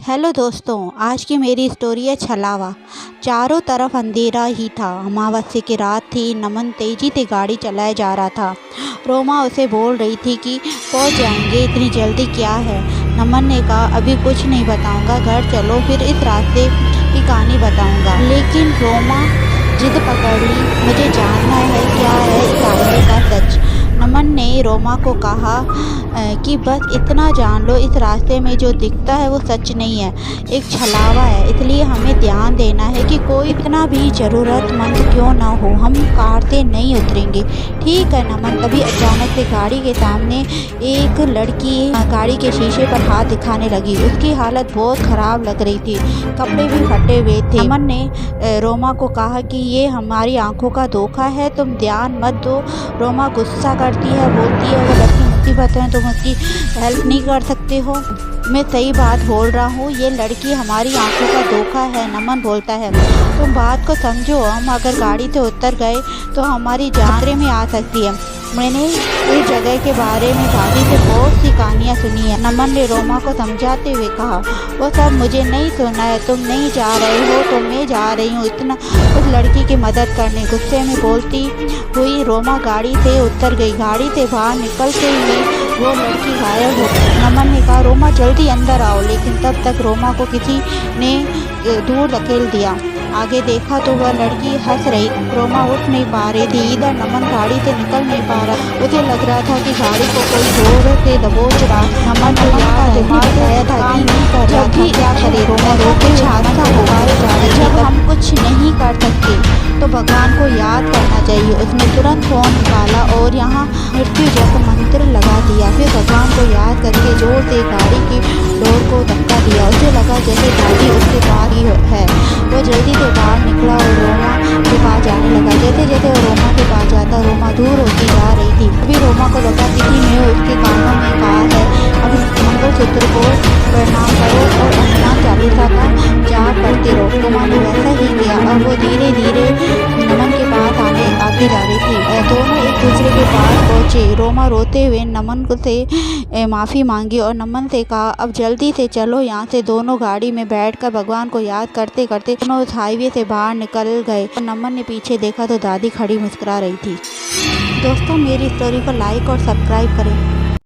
Hello दोस्तों, आज की मेरी स्टोरी है छलावा। चारों तरफ अंधेरा ही था। अमावस्या की रात थी। नमन तेजी से गाड़ी चलाए जा रहा था। रोमा उसे बोल रही थी कि पहुंच जाएंगे, इतनी जल्दी क्या है। नमन ने कहा, अभी कुछ नहीं बताऊंगा, घर चलो फिर इस रास्ते की कहानी बताऊंगा। लेकिन रोमा जिद पकड़ ली, मुझे जानना है क्या है इस रास्ते का सच। नमन ने रोमा को कहा कि बस इतना जान लो, इस रास्ते में जो दिखता है वो सच नहीं है, एक छलावा है। इसलिए हमें ध्यान देना है कि कोई इतना भी ज़रूरतमंद क्यों ना हो, हम कार से नहीं उतरेंगे। ठीक है नमन। तभी अचानक से गाड़ी के सामने एक लड़की गाड़ी के शीशे पर हाथ दिखाने लगी। उसकी हालत बहुत ख़राब लग रही थी, कपड़े भी फटे हुए थे। नमन ने रोमा को कहा कि ये हमारी आंखों का धोखा है, तुम ध्यान मत दो। रोमा गुस्सा करती है, बोलती है, वो लड़की मुसीबत है, तुम उसकी हेल्प नहीं कर सकते हो। मैं सही बात बोल रहा हूँ, ये लड़की हमारी आंखों का धोखा है। नमन बोलता है, तुम बात को समझो, हम अगर गाड़ी से उतर गए तो हमारी जान खतरे में आ सकती है। मैंने इस जगह के बारे में दादी से बहुत सी कहानियाँ सुनी है। नमन ने रोमा को समझाते हुए कहा, वो सब मुझे नहीं सुनना है, तुम नहीं जा रहे हो तो मैं जा रही हूँ इतना उस लड़की की मदद करने। गुस्से में बोलती हुई रोमा गाड़ी से उतर गई। गाड़ी से बाहर निकलते ही वो लड़की गायब हो गई। नमन ने कहा, रोमा जल्दी अंदर आओ, लेकिन तब तक रोमा को किसी ने दूर धकेल दिया। आगे देखा तो वह लड़की हंस रही। रोमा उठ नहीं पा रही थी, इधर नमन गाड़ी से निकल नहीं पा रहा। उसे लग रहा था कि गाड़ी को कोई जोर से दबोच रहा। नमन का दिमाग आया था कि जब भी क्या करे, रोमा रोके हादसा होगा। जब हम कुछ नहीं कर सकते तो भगवान को याद करना चाहिए। उसने तुरंत फोन निकाला और यहाँ मृत्यु जप मंत्र लगा दिया। फिर भगवान को याद करके जोर से गाड़ी की डोर को धक्का दिया। उसे लगा जैसे दादी उसके पास ही है। वो जल्दी से बाहर निकला और रोमा के पास जाने लगा। जैसे जैसे वो रोमा के पास जाता, रोमा दूर होती जा रही थी। अभी रोमा को लगा किसी ने उसके कानों में कहा है, अब मंगलसूत्र को प्रणाम करो और हनुमान चालीसा का जाप करते रहो। रोमा ने वैसा ही किया और वो धीरे धीरे नमन के पास आगे जा रही थी। दोनों एक दूसरे के पास पहुंचे। रोमा रोते हुए नमन से माफ़ी मांगी और नमन से कहा, अब जल्दी से चलो यहाँ से। दोनों गाड़ी में बैठकर भगवान को याद करते करते दोनों उस हाईवे से बाहर निकल गए। और नमन ने पीछे देखा तो दादी खड़ी मुस्कुरा रही थी। दोस्तों, मेरी स्टोरी को लाइक और सब्सक्राइब करें।